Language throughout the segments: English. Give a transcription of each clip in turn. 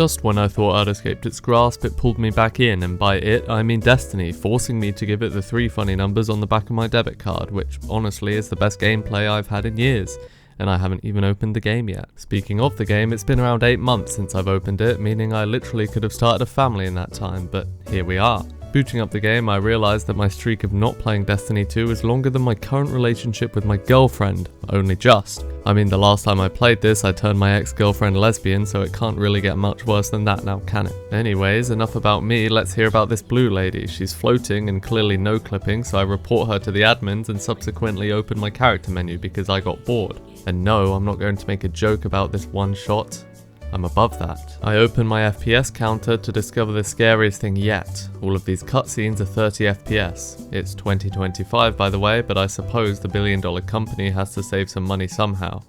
Just when I thought I'd escaped its grasp, it pulled me back in, and by it, I mean Destiny, forcing me to give it the 3 funny numbers on the back of my debit card, which honestly is the best gameplay I've had in years. And I haven't even opened the game yet. Speaking of the game, it's been around 8 months since I've opened it, meaning I literally could have started a family in that time, but here we are. Booting up the game, I realised that my streak of not playing Destiny 2 is longer than my current relationship with my girlfriend, only just. I mean, the last time I played this, I turned my ex-girlfriend lesbian, so it can't really get much worse than that now, can it? Anyways, enough about me, let's hear about this blue lady. She's floating and clearly no clipping, so I report her to the admins and subsequently open my character menu because I got bored. And no, I'm not going to make a joke about this one shot. I'm above that. I open my FPS counter to discover the scariest thing yet. All of these cutscenes are 30 FPS. It's 2025 by the way, but I suppose the billion-dollar company has to save some money somehow.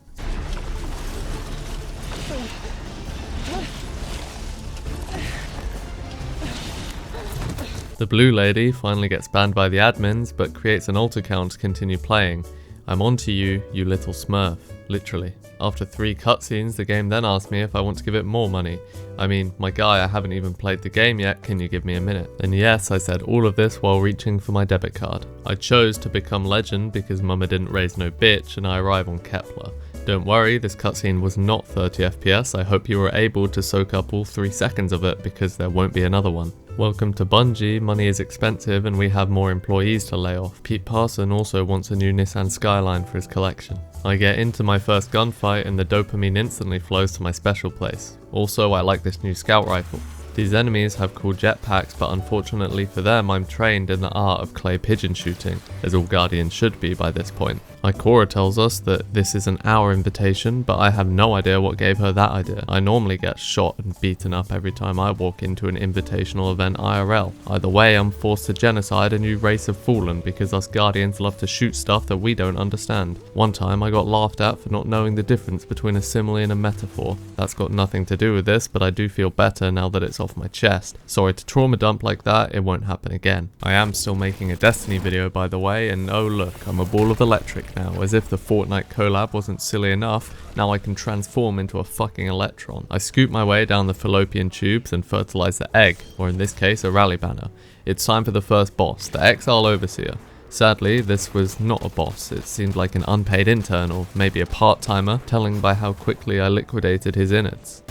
The blue lady finally gets banned by the admins, but creates an alt account to continue playing. I'm on to you, you little smurf. Literally. After 3 cutscenes, the game then asked me if I want to give it more money. I mean, my guy, I haven't even played the game yet, can you give me a minute? And yes, I said all of this while reaching for my debit card. I chose to become legend because mama didn't raise no bitch and I arrive on Kepler. Don't worry, this cutscene was not 30 FPS, I hope you were able to soak up all 3 seconds of it because there won't be another one. Welcome to Bungie, money is expensive and we have more employees to lay off. Pete Parson also wants a new Nissan Skyline for his collection. I get into my first gunfight and the dopamine instantly flows to my special place. Also, I like this new scout rifle. These enemies have cool jetpacks, but unfortunately for them I'm trained in the art of clay pigeon shooting, as all Guardians should be by this point. Ikora tells us that this is an hour invitation, but I have no idea what gave her that idea. I normally get shot and beaten up every time I walk into an invitational event IRL. Either way, I'm forced to genocide a new race of fallen because us Guardians love to shoot stuff that we don't understand. One time I got laughed at for not knowing the difference between a simile and a metaphor. That's got nothing to do with this, but I do feel better now that it's off my chest. Sorry to trauma dump like that, it won't happen again. I am still making a Destiny video by the way, and oh look, I'm a ball of electric now. As if the Fortnite collab wasn't silly enough, now I can transform into a fucking electron. I scoop my way down the fallopian tubes and fertilize the egg, or in this case a rally banner. It's time for the first boss, the Exile Overseer. Sadly, this was not a boss, it seemed like an unpaid intern or maybe a part-timer, telling by how quickly I liquidated his innards.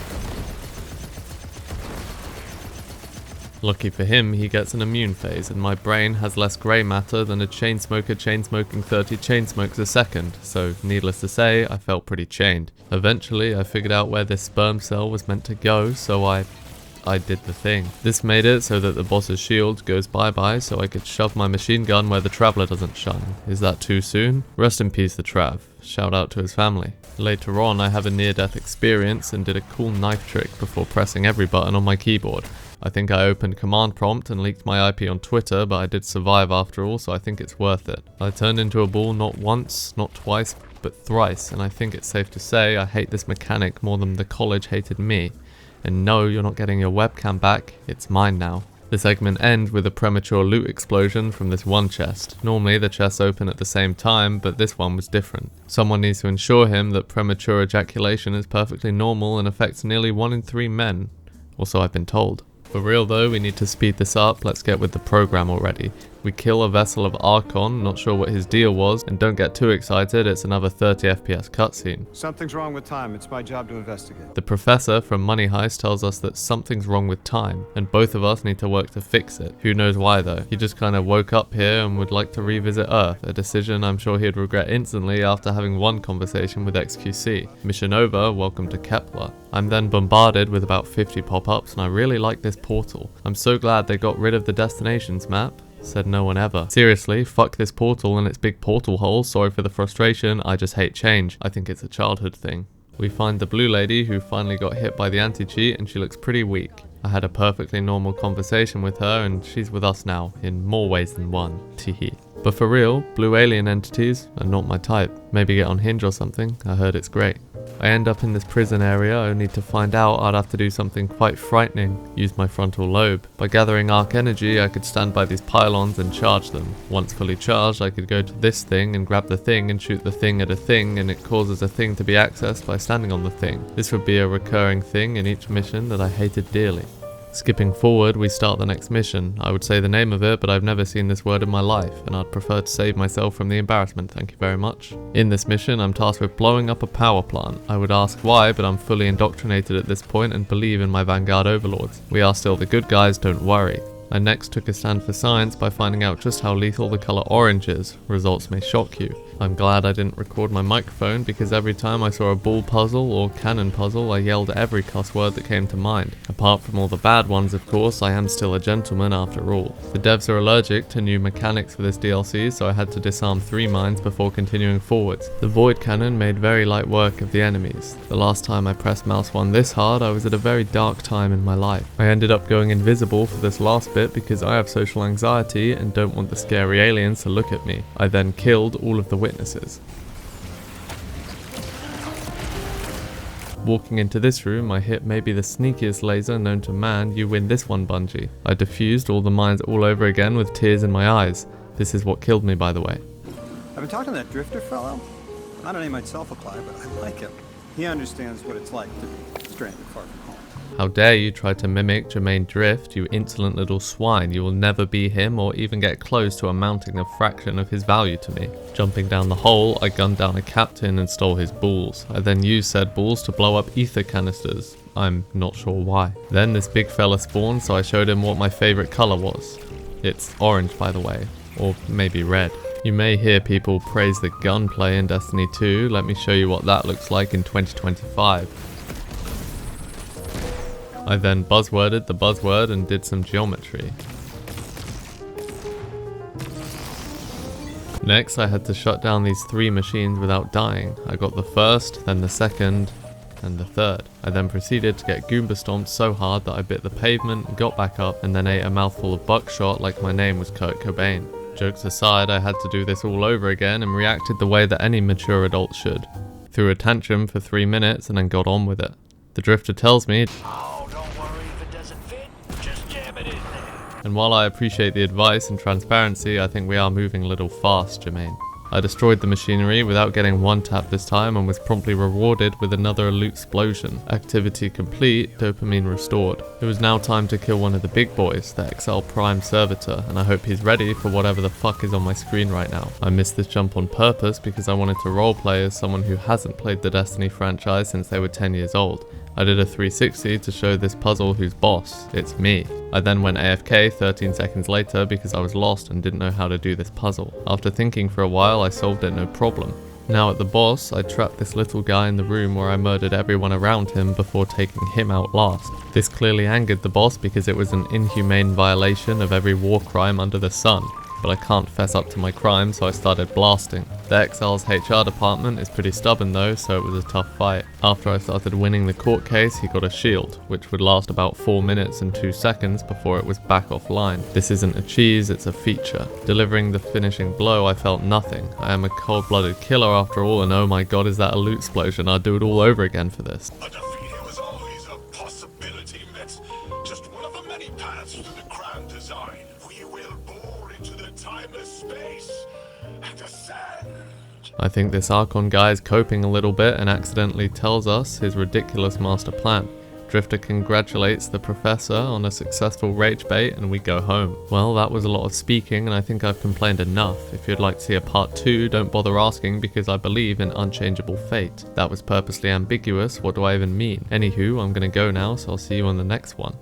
Lucky for him, he gets an immune phase, and my brain has less grey matter than a chain smoker chain-smoking 30 chain smokes a second, so needless to say, I felt pretty chained. Eventually, I figured out where this sperm cell was meant to go, so I did the thing. This made it so that the boss's shield goes bye-bye, so I could shove my machine gun where the Traveler doesn't shine. Is that too soon? Rest in peace the Trav. Shout out to his family. Later on, I have a near-death experience and did a cool knife trick before pressing every button on my keyboard. I think I opened command prompt and leaked my IP on Twitter, but I did survive after all, so I think it's worth it. I turned into a ball not once, not twice, but thrice, and I think it's safe to say I hate this mechanic more than the college hated me. And no, you're not getting your webcam back, it's mine now. The segment ends with a premature loot explosion from this one chest. Normally the chests open at the same time, but this one was different. Someone needs to ensure him that premature ejaculation is perfectly normal and affects nearly 1 in 3 men. Or so I've been told. For real though, we need to speed this up, let's get with the program already. We kill a vessel of Archon, not sure what his deal was, and don't get too excited, it's another 30 FPS cutscene. Something's wrong with time, it's my job to investigate. The professor from Money Heist tells us that something's wrong with time, and both of us need to work to fix it. Who knows why though? He just kinda woke up here and would like to revisit Earth, a decision I'm sure he'd regret instantly after having one conversation with XQC. Mission over, welcome to Kepler. I'm then bombarded with about 50 pop-ups and I really like this portal. I'm so glad they got rid of the destinations map. Said no one ever. Seriously, fuck this portal and its big portal hole, sorry for the frustration, I just hate change. I think it's a childhood thing. We find the blue lady who finally got hit by the anti-cheat and she looks pretty weak. I had a perfectly normal conversation with her and she's with us now, in more ways than one, teehee. But for real, blue alien entities are not my type. Maybe get on Hinge or something, I heard it's great. I end up in this prison area only to find out I'd have to do something quite frightening, use my frontal lobe. By gathering arc energy, I could stand by these pylons and charge them. Once fully charged, I could go to this thing and grab the thing and shoot the thing at a thing, and it causes a thing to be accessed by standing on the thing. This would be a recurring thing in each mission that I hated dearly. Skipping forward, we start the next mission. I would say the name of it, but I've never seen this word in my life, and I'd prefer to save myself from the embarrassment, thank you very much. In this mission, I'm tasked with blowing up a power plant. I would ask why, but I'm fully indoctrinated at this point and believe in my Vanguard overlords. We are still the good guys, don't worry. I next took a stand for science by finding out just how lethal the colour orange is. Results may shock you. I'm glad I didn't record my microphone because every time I saw a ball puzzle or cannon puzzle I yelled every cuss word that came to mind. Apart from all the bad ones of course, I am still a gentleman after all. The devs are allergic to new mechanics for this DLC, so I had to disarm 3 mines before continuing forwards. The void cannon made very light work of the enemies. The last time I pressed mouse 1 this hard I was at a very dark time in my life. I ended up going invisible for this last bit because I have social anxiety and don't want the scary aliens to look at me. I then killed all of the witnesses. Walking into this room, I hit maybe the sneakiest laser known to man. You win this one, Bungie. I defused all the mines all over again with tears in my eyes. This is what killed me, by the way. I've been talking to that drifter fellow. Not a name I'd self-apply, but I like him. He understands what it's like to be stranded far from home. How dare you try to mimic Jermaine Drift, you insolent little swine. You will never be him or even get close to amounting a fraction of his value to me. Jumping down the hole, I gunned down a captain and stole his balls. I then used said balls to blow up ether canisters. I'm not sure why. Then this big fella spawned, so I showed him what my favourite colour was. It's orange, by the way, or maybe red. You may hear people praise the gunplay in Destiny 2, let me show you what that looks like in 2025. I then buzzworded the buzzword and did some geometry. Next I had to shut down these 3 machines without dying. I got the first, then the second, and the third. I then proceeded to get Goomba stomped so hard that I bit the pavement, got back up, and then ate a mouthful of buckshot like my name was Kurt Cobain. Jokes aside, I had to do this all over again and reacted the way that any mature adult should. Threw a tantrum for 3 minutes and then got on with it. The drifter tells me, and while I appreciate the advice and transparency, I think we are moving a little fast, Jermaine. I destroyed the machinery without getting 1 tap this time and was promptly rewarded with another loot explosion. Activity complete, dopamine restored. It was now time to kill one of the big boys, the XL Prime Servitor, and I hope he's ready for whatever the fuck is on my screen right now. I missed this jump on purpose because I wanted to roleplay as someone who hasn't played the Destiny franchise since they were 10 years old. I did a 360 to show this puzzle who's boss. It's me. I then went AFK 13 seconds later because I was lost and didn't know how to do this puzzle. After thinking for a while, I solved it no problem. Now at the boss, I trapped this little guy in the room where I murdered everyone around him before taking him out last. This clearly angered the boss because it was an inhumane violation of every war crime under the sun. But I can't fess up to my crime, so I started blasting. The XL's HR department is pretty stubborn though, so it was a tough fight. After I started winning the court case, he got a shield, which would last about 4 minutes and 2 seconds before it was back offline. This isn't a cheese, it's a feature. Delivering the finishing blow, I felt nothing. I am a cold-blooded killer after all, and oh my god, is that a loot explosion? I'd do it all over again for this. A defeat was always a possibility, Mitz. Just one of the many paths to the grand design. We will bore into the timeless space and ascend. I think this Archon guy is coping a little bit and accidentally tells us his ridiculous master plan. Drifter congratulates the professor on a successful rage bait and we go home. Well, that was a lot of speaking and I think I've complained enough. If you'd like to see a part 2, don't bother asking because I believe in unchangeable fate. That was purposely ambiguous, what do I even mean? Anywho, I'm gonna go now, so I'll see you on the next one.